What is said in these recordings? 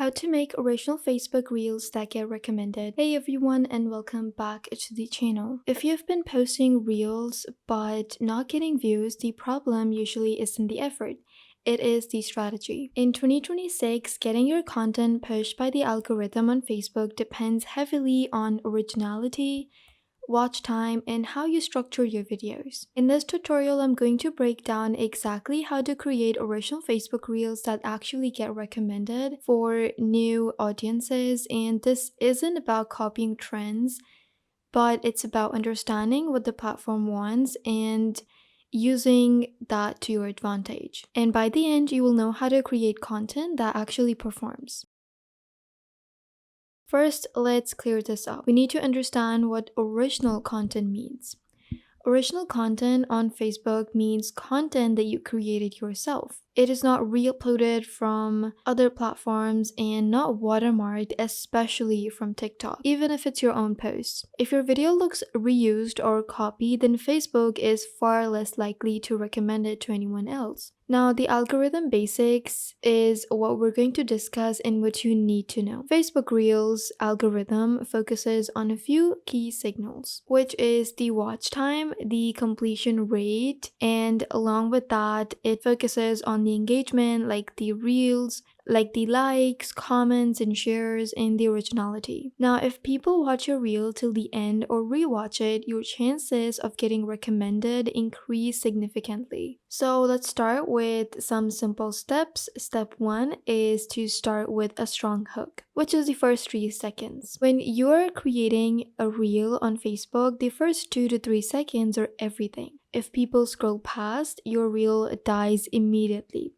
How to make original Facebook Reels that get recommended. Hey everyone, and welcome back to the channel. If you've been posting Reels but not getting views, the problem usually isn't the effort. It is the strategy. In 2026, getting your content pushed by the algorithm on Facebook depends heavily on originality, watch time, and how you structure your videos. In this tutorial, I'm going to break down exactly how to create original Facebook Reels that actually get recommended for new audiences, and this isn't about copying trends, but it's about understanding what the platform wants and using that to your advantage. And by the end, you will know how to create content that actually performs. First, let's clear this up. We need to understand what original content means. Original content on Facebook means content that you created yourself. It is not re-uploaded from other platforms and not watermarked, especially from TikTok, even if it's your own post. If your video looks reused or copied, then Facebook is far less likely to recommend it to anyone else. Now, the algorithm basics is what we're going to discuss and what you need to know. Facebook Reels algorithm focuses on a few key signals, which is the watch time, the completion rate, and along with that, it focuses on the engagement, like the reels, like the likes, comments, and shares, and the originality. Now, if people watch your reel till the end or rewatch it, your chances of getting recommended increase significantly. So let's start with some simple steps. Step 1 is to start with a strong hook, which is the first 3 seconds. When you're creating a reel on Facebook, the first 2 to 3 seconds are everything. If people scroll past, your reel dies immediately.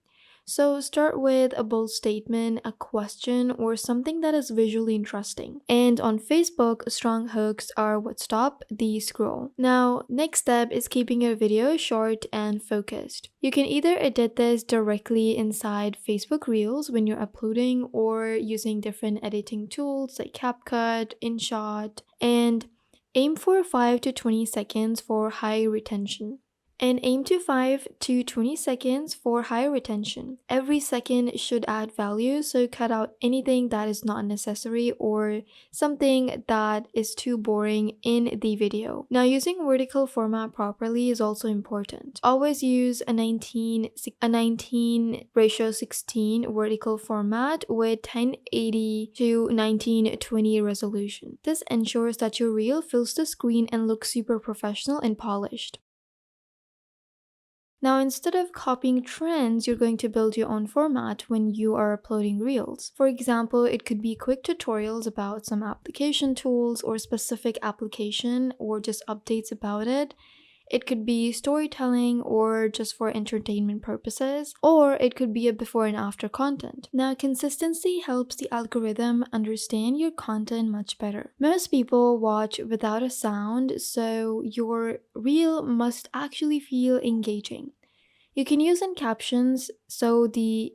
So start with a bold statement, a question, or something that is visually interesting. And on Facebook, strong hooks are what stop the scroll. Now, next step is keeping your video short and focused. You can either edit this directly inside Facebook Reels when you're uploading or using different editing tools like CapCut, InShot, and aim for 5 to 20 seconds for high retention. And aim to 5 to 20 seconds for high retention. Every second should add value, so cut out anything that is not necessary or something that is too boring in the video. Now, using vertical format properly is also important. Always use a 19:16 vertical format with 1080 to 1920 resolution. This ensures that your reel fills the screen and looks super professional and polished. Now, instead of copying trends, you're going to build your own format when you are uploading Reels. For example, it could be quick tutorials about some application tools or specific application or just updates about it. It could be storytelling or just for entertainment purposes, or it could be a before and after content. Now, consistency helps the algorithm understand your content much better. Most people watch without a sound, so your reel must actually feel engaging. You can use in captions so the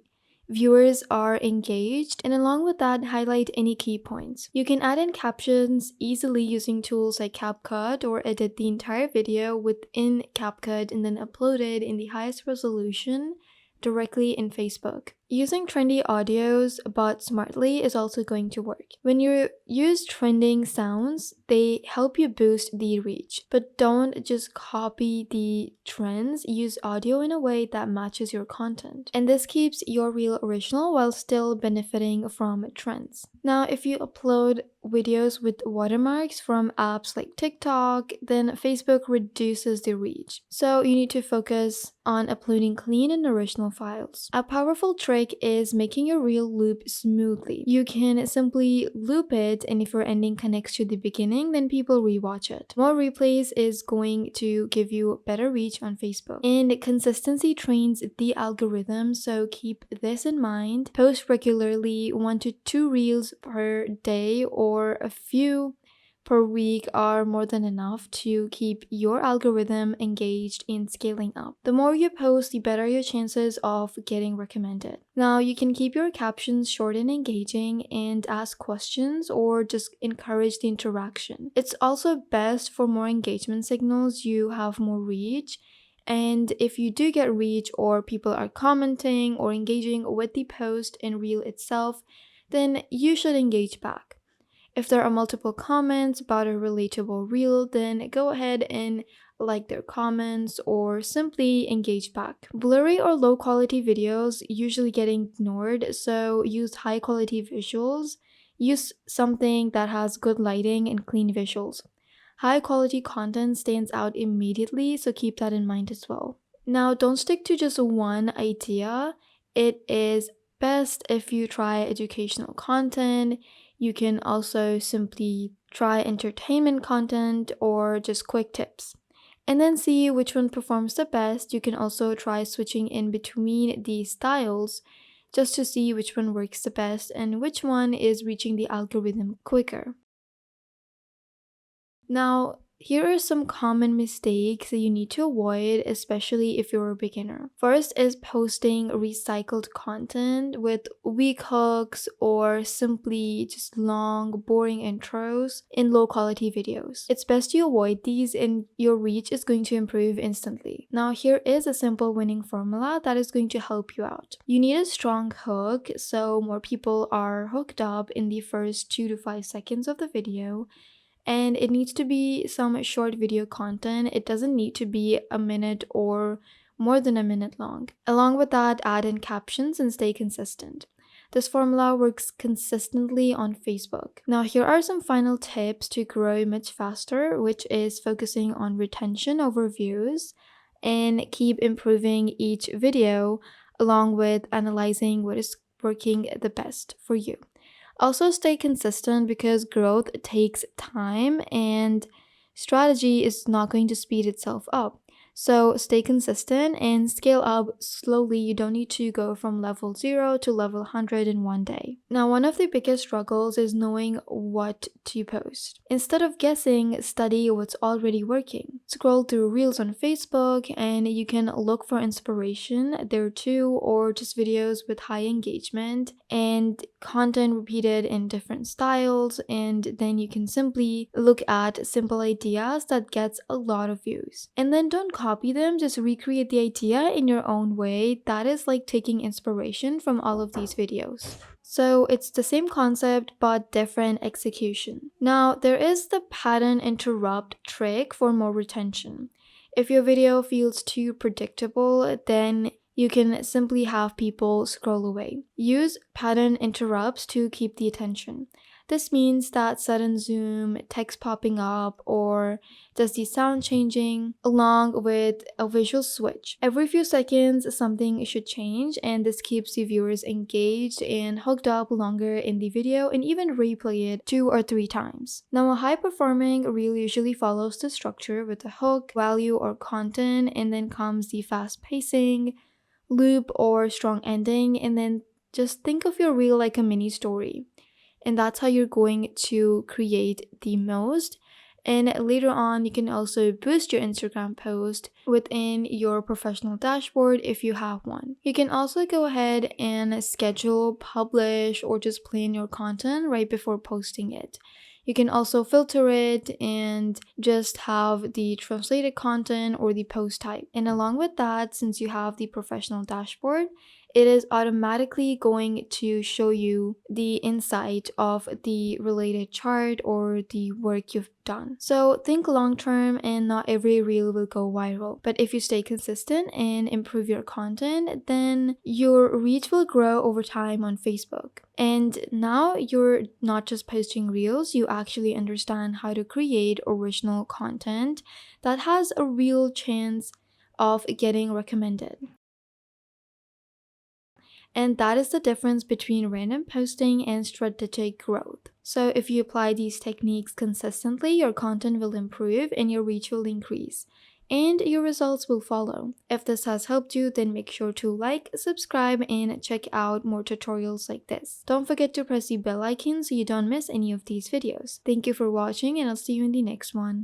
viewers are engaged, and along with that, highlight any key points. You can add in captions easily using tools like CapCut or edit the entire video within CapCut and then upload it in the highest resolution directly in Facebook. Using trendy audios but smartly is also going to work. When you use trending sounds, they help you boost the reach. But don't just copy the trends, use audio in a way that matches your content. And this keeps your reel original while still benefiting from trends. Now, if you upload videos with watermarks from apps like TikTok, then Facebook reduces the reach. So you need to focus on uploading clean and original files. A powerful trick is making your reel loop smoothly. You can simply loop it, and if your ending connects to the beginning, then people rewatch it. More replays is going to give you better reach on Facebook. And consistency trains the algorithm, so keep this in mind. Post regularly, 1 to 2 reels per day or a few per week are more than enough to keep your algorithm engaged in scaling up. The more you post, the better your chances of getting recommended. Now, you can keep your captions short and engaging and ask questions or just encourage the interaction. It's also best for more engagement signals, you have more reach. And if you do get reach or people are commenting or engaging with the post and reel itself, then you should engage back. If there are multiple comments about a relatable reel, then go ahead and like their comments or simply engage back. Blurry or low quality videos usually get ignored, so use high quality visuals. Use something that has good lighting and clean visuals. High quality content stands out immediately, so keep that in mind as well. Now, don't stick to just one idea. It is best if you try educational content. You can also simply try entertainment content or just quick tips. And then see which one performs the best. You can also try switching in between these styles just to see which one works the best and which one is reaching the algorithm quicker. Now, here are some common mistakes that you need to avoid, especially if you're a beginner. First is posting recycled content with weak hooks or simply just long, boring intros in low quality videos. It's best you avoid these and your reach is going to improve instantly. Now, here is a simple winning formula that is going to help you out. You need a strong hook, so more people are hooked up in the first 2 to 5 seconds of the video, and it needs to be some short video content. It doesn't need to be a minute or more than a minute long. Along with that, add in captions and stay consistent. This formula works consistently on Facebook. Now, here are some final tips to grow much faster, which is focusing on retention over views and keep improving each video along with analyzing what is working the best for you. Also, stay consistent because growth takes time and strategy is not going to speed itself up. So, stay consistent and scale up slowly. You don't need to go from level 0 to level 100 in one day. Now, one of the biggest struggles is knowing what to post. Instead of guessing, study what's already working. Scroll through reels on Facebook and you can look for inspiration there too, or just videos with high engagement and content repeated in different styles. And then you can simply look at simple ideas that gets a lot of views. And then don't copy them, just recreate the idea in your own way. That is like taking inspiration from all of these videos. So it's the same concept but different execution. Now, there is the pattern interrupt trick for more retention. If your video feels too predictable, then you can simply have people scroll away. Use pattern interrupts to keep the attention. This means that sudden zoom, text popping up, or just the sound changing along with a visual switch. Every few seconds, something should change, and this keeps the viewers engaged and hooked up longer in the video and even replay it 2 or 3 times. Now, a high performing reel usually follows the structure with a hook, value, or content, and then comes the fast pacing, loop, or strong ending, and then just think of your reel like a mini story. And that's how you're going to create the most. And later on, you can also boost your Instagram post within your professional dashboard if you have one. You can also go ahead and schedule, publish, or just plan your content right before posting it. You can also filter it and just have the translated content or the post type. And along with that, since you have the professional dashboard, it is automatically going to show you the insight of the related chart or the work you've done. So think long term, and not every reel will go viral. But if you stay consistent and improve your content, then your reach will grow over time on Facebook. And now you're not just posting reels, you actually understand how to create original content that has a real chance of getting recommended. And that is the difference between random posting and strategic growth. So if you apply these techniques consistently, your content will improve and your reach will increase. And your results will follow. If this has helped you, then make sure to like, subscribe, and check out more tutorials like this. Don't forget to press the bell icon so you don't miss any of these videos. Thank you for watching, and I'll see you in the next one.